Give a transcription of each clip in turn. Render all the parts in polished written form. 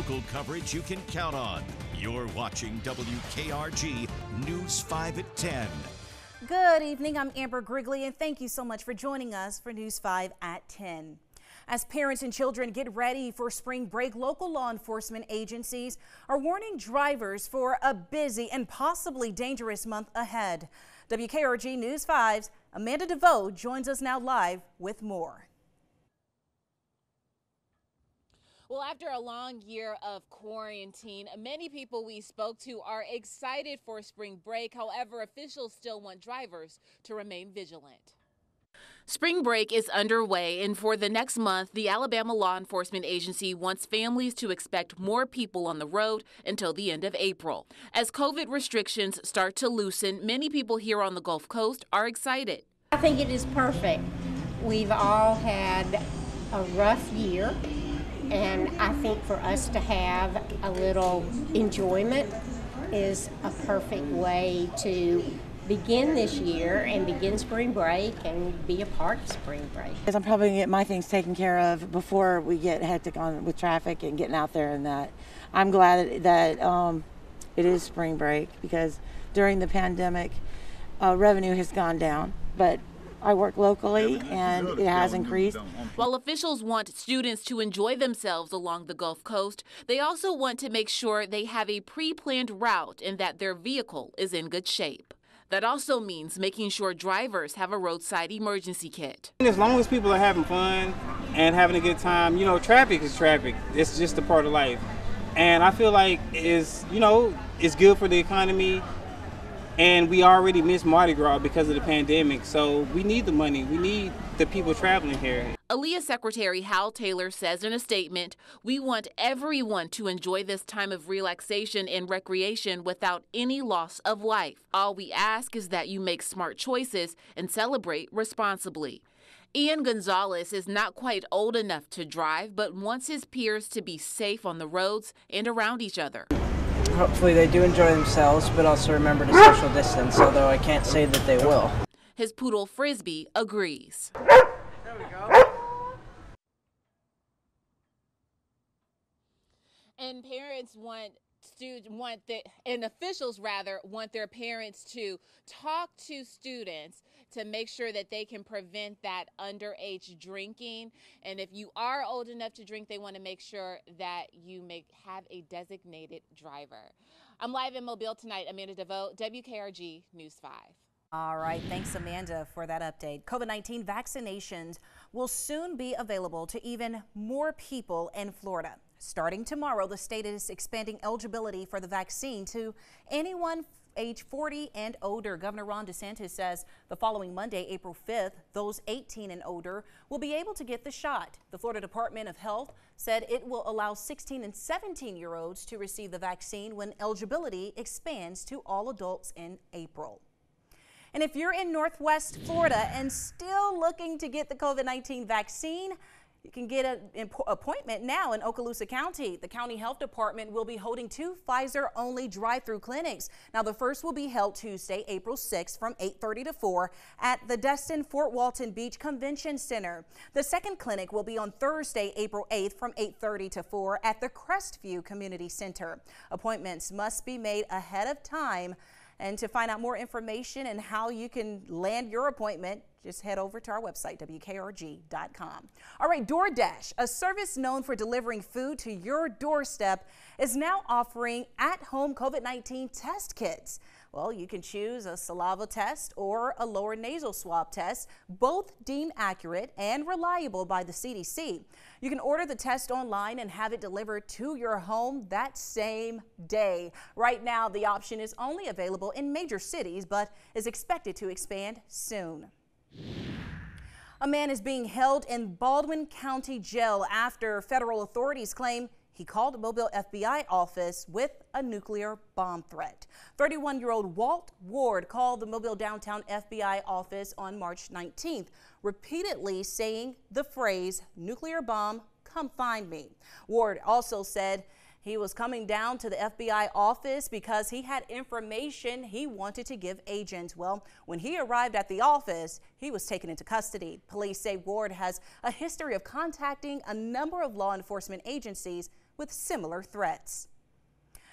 local coverage you can count on. You're watching WKRG News 5 at 10. Good evening, I'm Amber Grigley, and thank you so much for joining us for News 5 at 10. As parents and children get ready for spring break, local law enforcement agencies are warning drivers for a busy and possibly dangerous month ahead. WKRG News 5's Amanda DeVoe joins us now live with more. Well, after a long year of quarantine, many people we spoke to are excited for spring break. However, officials still want drivers to remain vigilant. Spring break is underway, and for the next month, the Alabama Law Enforcement Agency wants families to expect more people on the road until the end of April. As COVID restrictions start to loosen, many people here on the Gulf Coast are excited. I think it is perfect. We've all had a rough year, and I think for us to have a little enjoyment is a perfect way to begin this year and begin spring break and be a part of spring break. I'm probably going to get my things taken care of before we get hectic on with traffic and getting out there and that. I'm glad that it is spring break because during the pandemic, revenue has gone down, but I work locally and it has increased. While officials want students to enjoy themselves along the Gulf Coast, they also want to make sure they have a pre-planned route and that their vehicle is in good shape. That also means making sure drivers have a roadside emergency kit. As long as people are having fun and having a good time, you know, traffic is traffic. It's just a part of life. And I feel like it's good for the economy. And we already missed Mardi Gras because of the pandemic. So we need the money. We need the people traveling here. ALEA Secretary Hal Taylor says in a statement, "We want everyone to enjoy this time of relaxation and recreation without any loss of life. All we ask is that you make smart choices and celebrate responsibly." Ian Gonzalez is not quite old enough to drive, but wants his peers to be safe on the roads and around each other. Hopefully they do enjoy themselves, but also remember to social distance, although I can't say that they will. His poodle Frisbee agrees. There we go. And parents and officials want their parents to talk to students to make sure that they can prevent that underage drinking. And if you are old enough to drink, they want to make sure that you have a designated driver. I'm live in Mobile tonight. Amanda DeVoe, WKRG News 5. All right, thanks Amanda for that update. COVID-19 vaccinations will soon be available to even more people in Florida. Starting tomorrow, the state is expanding eligibility for the vaccine to anyone age 40 and older. Governor Ron DeSantis says the following Monday, April 5th, those 18 and older will be able to get the shot. The Florida Department of Health said it will allow 16 and 17-year-olds to receive the vaccine when eligibility expands to all adults in April. And if you're in Northwest Florida and still looking to get the COVID-19 vaccine, you can get an appointment now in Okaloosa County. The county health department will be holding 2 Pfizer-only drive-through clinics. Now, the first will be held Tuesday, April 6th from 8:30 to 4 at the Destin Fort Walton Beach Convention Center. The second clinic will be on Thursday, April 8th from 8:30 to 4 at the Crestview Community Center. Appointments must be made ahead of time. And to find out more information and how you can land your appointment, just head over to our website, WKRG.com. All right, DoorDash, a service known for delivering food to your doorstep, is now offering at-home COVID-19 test kits. Well, you can choose a saliva test or a lower nasal swab test, both deemed accurate and reliable by the CDC. You can order the test online and have it delivered to your home that same day. Right now, the option is only available in major cities, but is expected to expand soon. A man is being held in Baldwin County Jail after federal authorities claim he called a Mobile FBI office with a nuclear bomb threat. 31-year-old Walt Ward called the Mobile downtown FBI office on March 19th, repeatedly saying the phrase, "nuclear bomb, come find me." Ward also said He was coming down to the FBI office because he had information he wanted to give agents. Well, when he arrived at the office, he was taken into custody. Police say Ward has a history of contacting a number of law enforcement agencies with similar threats.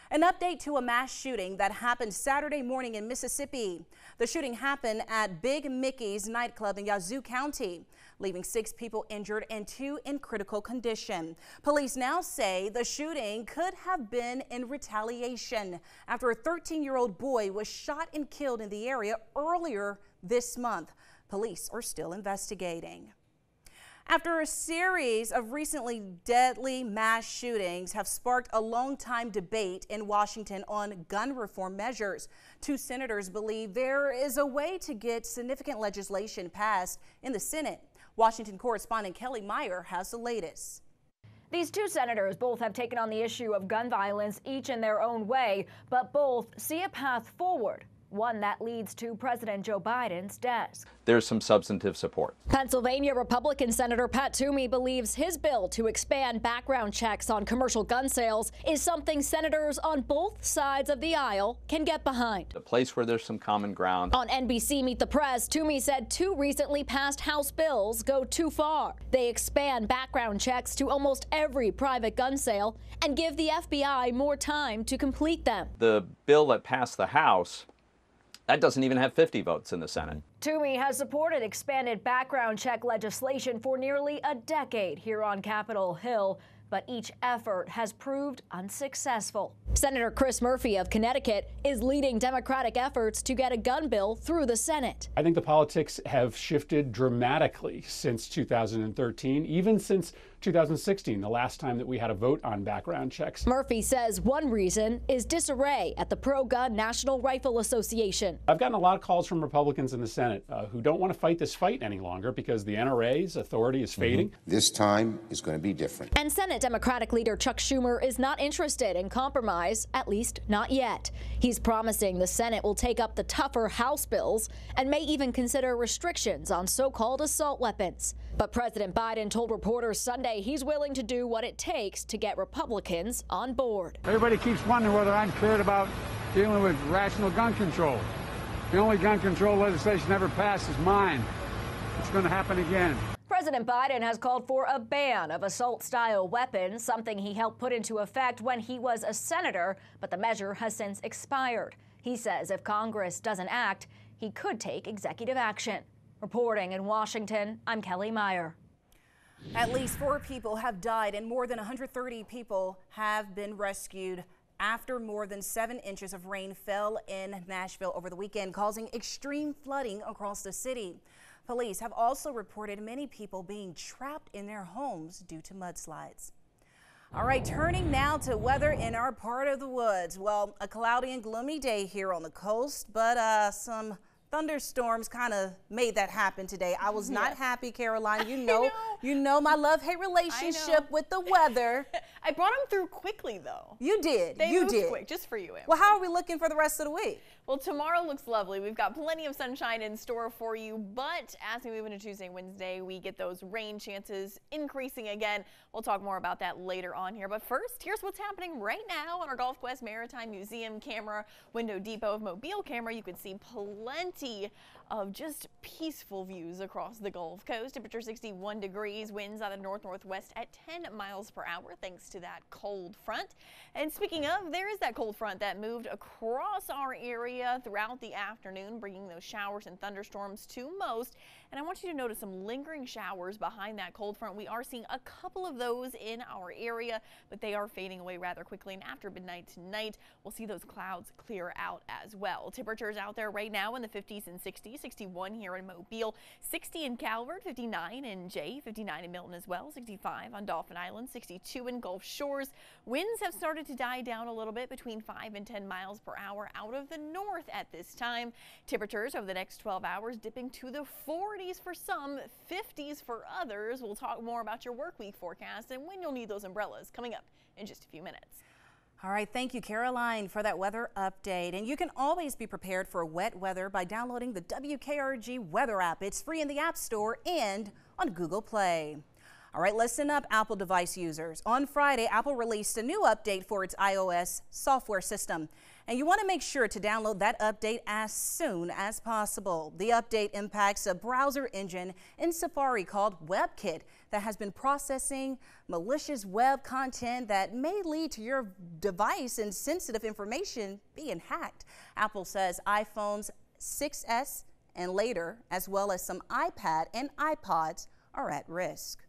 An update to a mass shooting that happened Saturday morning in Mississippi. The shooting happened at Big Mickey's nightclub in Yazoo County, leaving 6 people injured and 2 in critical condition. Police now say the shooting could have been in retaliation after a 13-year-old boy was shot and killed in the area earlier this month. Police are still investigating. After a series of recently deadly mass shootings have sparked a long-time debate in Washington on gun reform measures, 2 senators believe there is a way to get significant legislation passed in the Senate. Washington correspondent Kelly Meyer has the latest. These 2 senators both have taken on the issue of gun violence, each in their own way, but both see a path forward. One that leads to President Joe Biden's desk. There's some substantive support. Pennsylvania Republican Senator Pat Toomey believes his bill to expand background checks on commercial gun sales is something senators on both sides of the aisle can get behind. A place where there's some common ground. On NBC Meet the Press, Toomey said 2 recently passed House bills go too far. They expand background checks to almost every private gun sale and give the FBI more time to complete them. The bill that passed the House, that doesn't even have 50 votes in the Senate. Toomey has supported expanded background check legislation for nearly a decade here on Capitol Hill, but each effort has proved unsuccessful. Senator Chris Murphy of Connecticut is leading Democratic efforts to get a gun bill through the Senate. I think the politics have shifted dramatically since 2013, even since 2016, the last time that we had a vote on background checks. Murphy says one reason is disarray at the pro-gun National Rifle Association. I've gotten a lot of calls from Republicans in the Senate who don't want to fight this fight any longer because the NRA's authority is fading. This time is going to be different. And Senate Democratic leader Chuck Schumer is not interested in compromise, at least not yet. He's promising the Senate will take up the tougher House bills and may even consider restrictions on so-called assault weapons. But President Biden told reporters Sunday he's willing to do what it takes to get Republicans on board. Everybody keeps wondering whether I'm cared about dealing with rational gun control. The only gun control legislation ever passed is mine. It's going to happen again. President Biden has called for a ban of assault-style weapons, something he helped put into effect when he was a senator, but the measure has since expired. He says if Congress doesn't act, he could take executive action. Reporting in Washington, I'm Kelly Meyer. At least 4 people have died and more than 130 people have been rescued after more than 7 inches of rain fell in Nashville over the weekend, causing extreme flooding across the city. Police have also reported many people being trapped in their homes due to mudslides. All right, turning now to weather in our part of the woods. Well, a cloudy and gloomy day here on the coast, but some thunderstorms kind of made that happen today. I was not happy, Caroline. You know my love-hate relationship with the weather. I brought them through quickly, though. You did. They moved quick, just for you, Amber. Well, how are we looking for the rest of the week? Well, tomorrow looks lovely. We've got plenty of sunshine in store for you, but as we move into Tuesday and Wednesday, we get those rain chances increasing again. We'll talk more about that later on here. But first, here's what's happening right now on our GulfQuest Maritime Museum camera, Window Depot of Mobile camera. You can see plenty of just peaceful views across the Gulf Coast. Temperature 61 degrees, winds out of north-northwest at 10 miles per hour thanks to that cold front. And speaking of, there is that cold front that moved across our area throughout the afternoon, bringing those showers and thunderstorms to most. And I want you to notice some lingering showers behind that cold front. We are seeing a couple of those in our area, but they are fading away rather quickly. And after midnight tonight, we'll see those clouds clear out as well. Temperatures out there right now in the 50s and 60s, 61 here in Mobile, 60 in Calvert, 59 in Jay, 59 in Milton as well, 65 on Dauphin Island, 62 in Gulf Shores. Winds have started to die down a little bit, between 5 and 10 miles per hour out of the north at this time. Temperatures over the next 12 hours dipping to the 40s for some, 50s for others. We'll talk more about your work week forecast and when you'll need those umbrellas coming up in just a few minutes. All right, thank you, Caroline, for that weather update. And you can always be prepared for wet weather by downloading the WKRG weather app. It's free in the App Store and on Google Play. All right, listen up, Apple device users. On Friday, Apple released a new update for its iOS software system, and you want to make sure to download that update as soon as possible. The update impacts a browser engine in Safari called WebKit that has been processing malicious web content that may lead to your device and sensitive information being hacked. Apple says iPhones 6s and later, as well as some iPad and iPods, are at risk.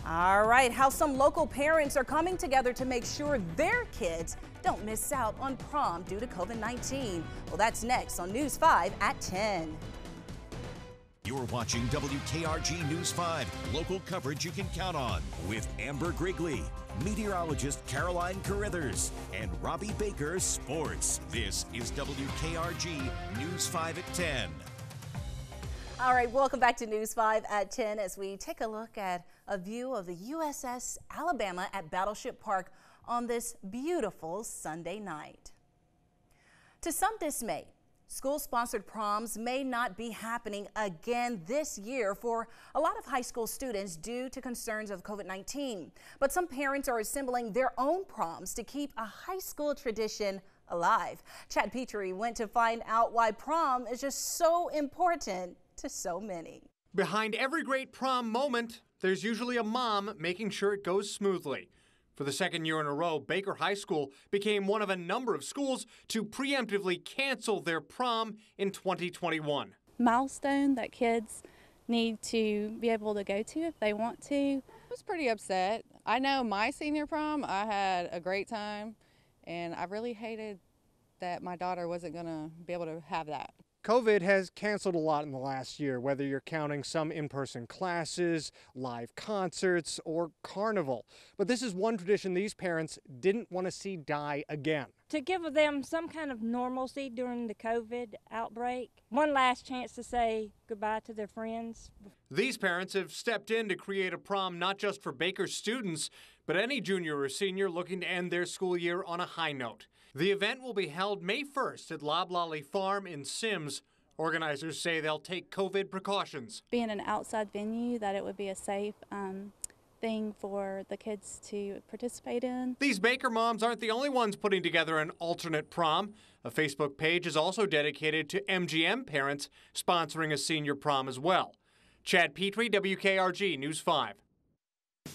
All right, how some local parents are coming together to make sure their kids don't miss out on prom due to COVID-19. Well, that's next on News 5 at 10. You're watching WKRG News 5, local coverage you can count on, with Amber Grigley, meteorologist Caroline Carithers, and Robbie Baker, sports. This is WKRG News 5 at 10. All right, welcome back to News 5 at 10 as we take a look at a view of the USS Alabama at Battleship Park on this beautiful Sunday night. To some dismay, school-sponsored proms may not be happening again this year for a lot of high school students due to concerns of COVID-19. But some parents are assembling their own proms to keep a high school tradition alive. Chad Petrie went to find out why prom is just so important to so many. Behind every great prom moment, there's usually a mom making sure it goes smoothly. For the second year in a row, Baker High School became one of a number of schools to preemptively cancel their prom in 2021. Milestone that kids need to be able to go to if they want to. I was pretty upset. I know my senior prom, I had a great time, and I really hated that my daughter wasn't going to be able to have that. COVID has canceled a lot in the last year, whether you're counting some in-person classes, live concerts, or carnival. But this is one tradition these parents didn't want to see die again. To give them some kind of normalcy during the COVID outbreak, one last chance to say goodbye to their friends. These parents have stepped in to create a prom not just for Baker students, but any junior or senior looking to end their school year on a high note. The event will be held May 1st at Loblolly Farm in Sims. Organizers say they'll take COVID precautions. Being an outside venue, that it would be a safe thing for the kids to participate in. These Baker moms aren't the only ones putting together an alternate prom. A Facebook page is also dedicated to MGM parents sponsoring a senior prom as well. Chad Petrie, WKRG News 5.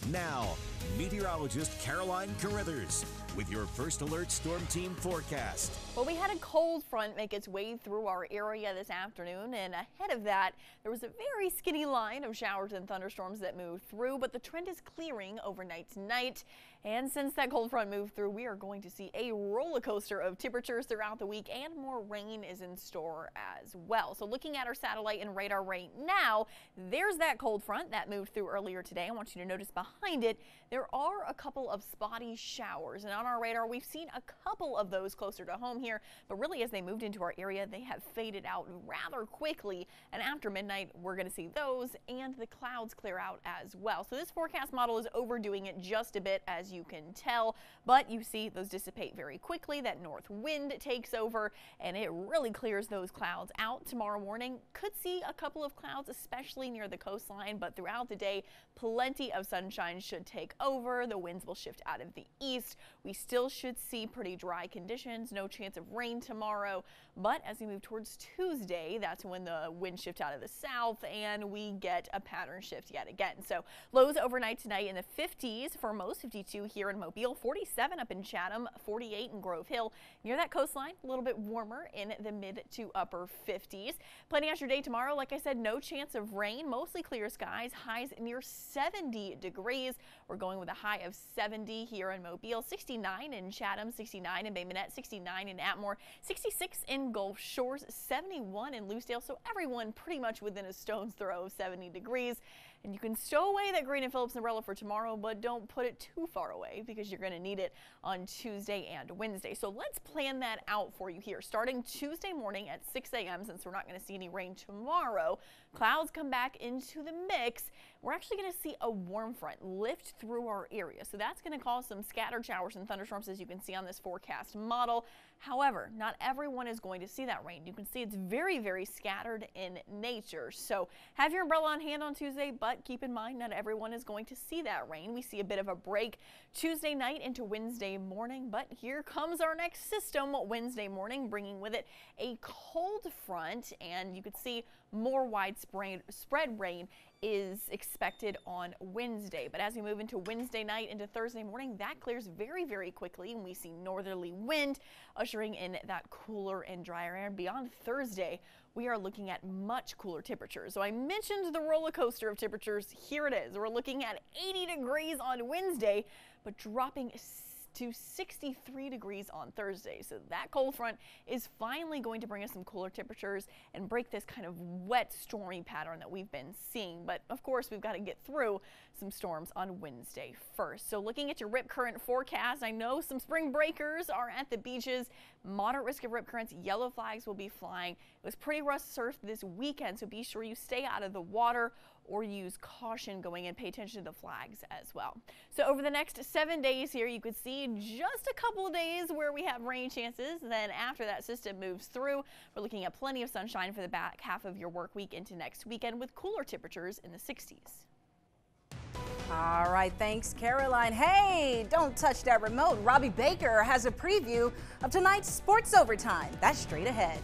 Now, meteorologist Caroline Carithers with your First Alert Storm Team forecast. Well, we had a cold front make its way through our area this afternoon, and ahead of that, there was a very skinny line of showers and thunderstorms that moved through, but the trend is clearing overnight tonight. And since that cold front moved through, we are going to see a roller coaster of temperatures throughout the week, and more rain is in store as well. So looking at our satellite and radar right now, there's that cold front that moved through earlier today. I want you to notice behind it, there are a couple of spotty showers, and on our radar, we've seen a couple of those closer to home here, but really as they moved into our area, they have faded out rather quickly, and after midnight, we're going to see those and the clouds clear out as well. So this forecast model is overdoing it just a bit, as you can tell, but you see those dissipate very quickly. That north wind takes over, and it really clears those clouds out. Tomorrow morning, could see a couple of clouds, especially near the coastline, but throughout the day, plenty of sunshine should take over. The winds will shift out of the east. We still should see pretty dry conditions, no chance of rain tomorrow, but as we move towards Tuesday, that's when the wind shift out of the south and we get a pattern shift yet again. So lows overnight tonight in the 50s for most, 52 here in Mobile, 47 up in Chatham, 48 in Grove Hill. Near that coastline, a little bit warmer in the mid to upper 50s. Planning out your day tomorrow, like I said, no chance of rain, mostly clear skies, highs near 70 degrees. We're going with a high of 70 here in Mobile, 69 in Chatham, 69 in Bay Minette, 69 in Atmore, 66 in Gulf Shores, 71 in Loosedale. So everyone pretty much within a stone's throw of 70 degrees. And you can stow away that Green & Phillips umbrella for tomorrow, but don't put it too far away because you're going to need it on Tuesday and Wednesday. So let's plan that out for you here. Starting Tuesday morning at 6 a.m., since we're not going to see any rain tomorrow, clouds come back into the mix, we're actually going to see a warm front lift through our area. So that's going to cause some scattered showers and thunderstorms, as you can see on this forecast model. However, not everyone is going to see that rain. You can see it's very, very scattered in nature. So have your umbrella on hand on Tuesday, but keep in mind not everyone is going to see that rain. We see a bit of a break Tuesday night into Wednesday morning, but here comes our next system Wednesday morning, bringing with it a cold front, and you could see more widespread rain is expected on Wednesday. But as we move into Wednesday night into Thursday morning, that clears very, very quickly, and we see northerly wind ushering in that cooler and drier air. Beyond Thursday, we are looking at much cooler temperatures. So I mentioned the roller coaster of temperatures. Here it is. We're looking at 80 degrees on Wednesday, but dropping to 63 degrees on Thursday. So that cold front is finally going to bring us some cooler temperatures and break this kind of wet, stormy pattern that we've been seeing. But of course, we've got to get through some storms on Wednesday first. So looking at your rip current forecast, I know some spring breakers are at the beaches. Moderate risk of rip currents, yellow flags will be flying. It was pretty rough surf this weekend, so be sure you stay out of the water or use caution going in. Pay attention to the flags as well. So over the next 7 days here, you could see just a couple of days where we have rain chances. Then after that system moves through, we're looking at plenty of sunshine for the back half of your work week into next weekend with cooler temperatures in the 60s. All right, thanks, Caroline. Hey, don't touch that remote. Robbie Baker has a preview of tonight's Sports Overtime. That's straight ahead.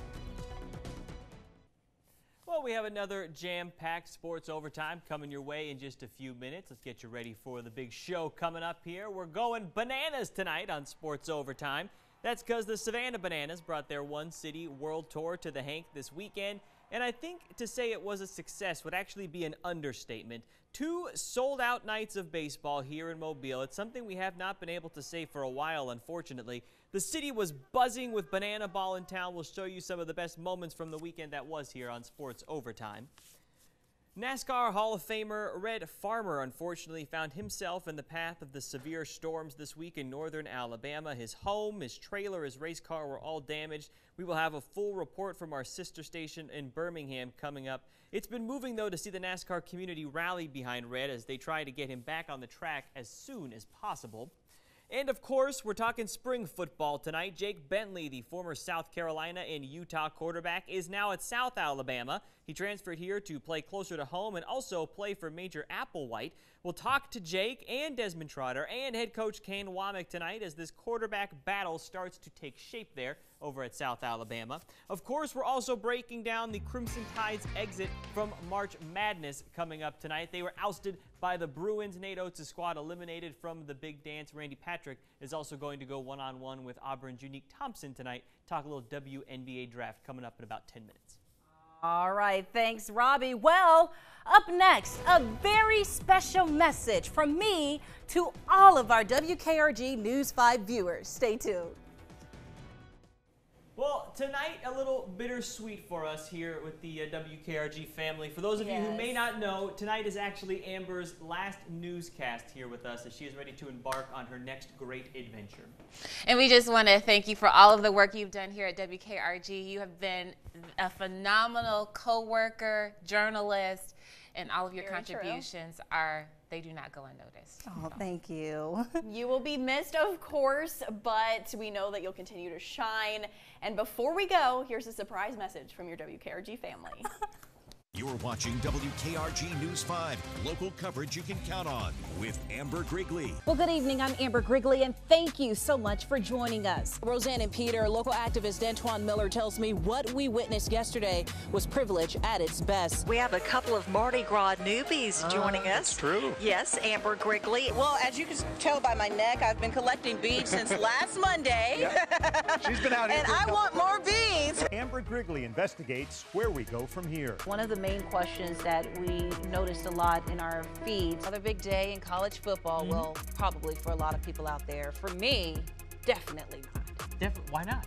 Well, we have another jam-packed Sports Overtime coming your way in just a few minutes. Let's get you ready for the big show coming up here. We're going bananas tonight on Sports Overtime. That's because the Savannah Bananas brought their One City World Tour to the Hank this weekend. And I think to say it was a success would actually be an understatement. 2 sold-out nights of baseball here in Mobile. It's something we have not been able to say for a while, unfortunately. The city was buzzing with banana ball in town. We'll show you some of the best moments from the weekend that was here on Sports Overtime. NASCAR Hall of Famer Red Farmer unfortunately found himself in the path of the severe storms this week in northern Alabama. His home, his trailer, his race car were all damaged. We will have a full report from our sister station in Birmingham coming up. It's been moving, though, to see the NASCAR community rally behind Red as they try to get him back on the track as soon as possible. And, of course, we're talking spring football tonight. Jake Bentley, the former South Carolina and Utah quarterback, is now at South Alabama. He transferred here to play closer to home and also play for Major Applewhite. We'll talk to Jake and Desmond Trotter and head coach Kane Womack tonight as this quarterback battle starts to take shape there over at South Alabama. Of course, we're also breaking down the Crimson Tide's exit from March Madness coming up tonight. They were ousted by the Bruins. Nate Oates' squad eliminated from the big dance. Randy Patrick is also going to go one-on-one with Auburn's Unique Thompson tonight. Talk a little WNBA draft coming up in about 10 minutes. All right, thanks, Robbie. Well, up next, a very special message from me to all of our WKRG News 5 viewers. Stay tuned. Well, tonight a little bittersweet for us here with the WKRG family. For those of you who may not know, tonight is actually Amber's last newscast here with us as she is ready to embark on her next great adventure. And we just want to thank you for all of the work you've done here at WKRG. You have been a phenomenal co-worker, journalist, and all of your contributions they do not go unnoticed. Oh, thank you. You will be missed, of course, but we know that you'll continue to shine. And before we go, here's a surprise message from your WKRG family. You're watching WKRG News 5, local coverage you can count on with Amber Grigley. Well, good evening. I'm Amber Grigley, and thank you so much for joining us. Roseanne and Peter, local activist Antoine Miller tells me what we witnessed yesterday was privilege at its best. We have a couple of Mardi Gras newbies joining us. That's true. Yes, Amber Grigley. Well, as you can tell by my neck, I've been collecting beads since last Monday. Yep. She's been out here. And I want more beads. Amber Grigley investigates where we go from here. One of the main questions that we noticed a lot in our feeds. Another big day in college football. Well, probably for a lot of people out there. For me, definitely not. Why not?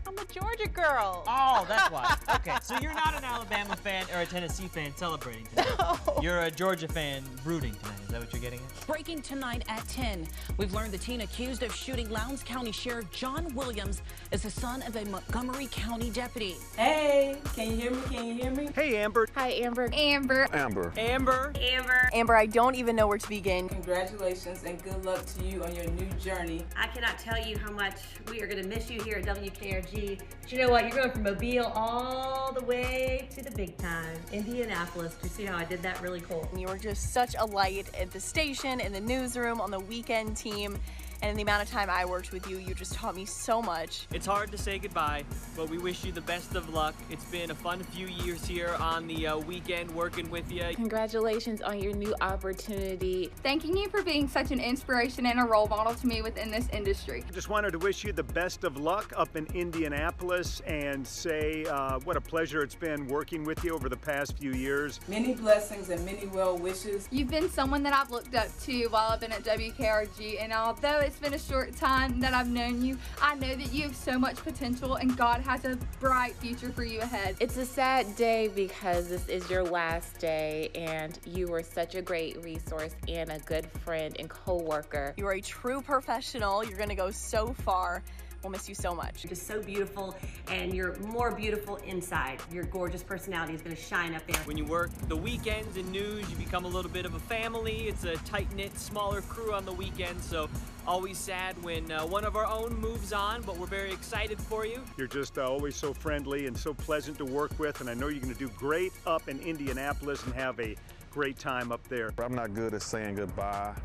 I'm a Georgia girl. Oh, that's why. Okay, so you're not an Alabama fan or a Tennessee fan celebrating tonight. No. You're a Georgia fan rooting tonight. Is that what you're getting at? Breaking tonight at 10. We've learned the teen accused of shooting Lowndes County Sheriff John Williams is the son of a Montgomery County deputy. Hey, can you hear me? Can you hear me? Hey, Amber. Hi, Amber. Amber. Amber. Amber. Amber. Amber, I don't even know where to begin. Congratulations and good luck to you on your new journey. I cannot tell you how much we are going to miss you here at WKRG. But you know what? You're going from Mobile all the way to the big time, Indianapolis. Do you see how I did that really cool? You were just such a light at the station, in the newsroom, on the weekend team. And in the amount of time I worked with you, you just taught me so much. It's hard to say goodbye, but we wish you the best of luck. It's been a fun few years here on the weekend working with you. Congratulations on your new opportunity. Thanking you for being such an inspiration and a role model to me within this industry. Just wanted to wish you the best of luck up in Indianapolis and say what a pleasure it's been working with you over the past few years. Many blessings and many well wishes. You've been someone that I've looked up to while I've been at WKRG, and although it's been a short time that I've known you, I know that you have so much potential and God has a bright future for you ahead. It's a sad day because this is your last day and you were such a great resource and a good friend and co-worker. You are a true professional. You're gonna go so far. We'll miss you so much. You're just so beautiful, and you're more beautiful inside. Your gorgeous personality is going to shine up there. When you work the weekends in news, you become a little bit of a family. It's a tight-knit, smaller crew on the weekends, so always sad when one of our own moves on, but we're very excited for you. You're just always so friendly and so pleasant to work with, and I know you're going to do great up in Indianapolis and have a great time up there. I'm not good at saying goodbye.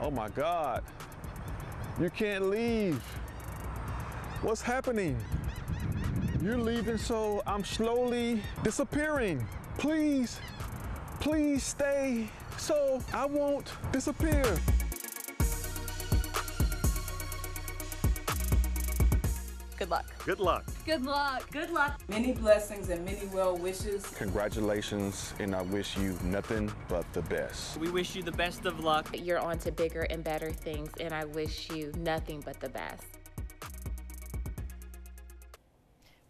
Oh my God, you can't leave. What's happening? You're leaving, so I'm slowly disappearing. Please, please stay so I won't disappear. Good luck. Good luck. Good luck. Good luck. Many blessings and many well wishes. Congratulations, and I wish you nothing but the best. We wish you the best of luck. You're on to bigger and better things, and I wish you nothing but the best.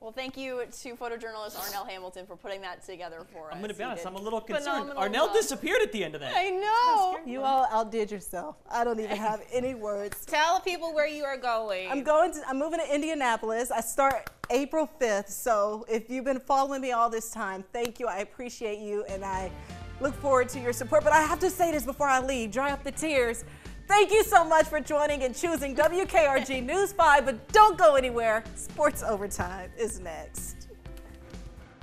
Well, thank you to photojournalist Arnell Hamilton for putting that together for us. I'm going to be honest, I'm a little concerned. Phenomenal Arnell job. disappeared at the end of that. I know. You all outdid yourself. I don't even have any words. Tell people where you are going. I'm moving to Indianapolis. I start April 5th. So if you've been following me all this time, thank you. I appreciate you, and I look forward to your support. But I have to say this before I leave. Dry up the tears. Thank you so much for joining and choosing WKRG News 5, but don't go anywhere. Sports Overtime is next.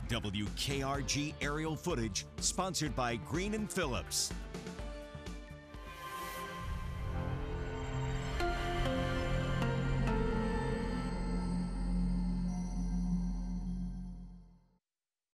WKRG aerial footage sponsored by Green & Phillips.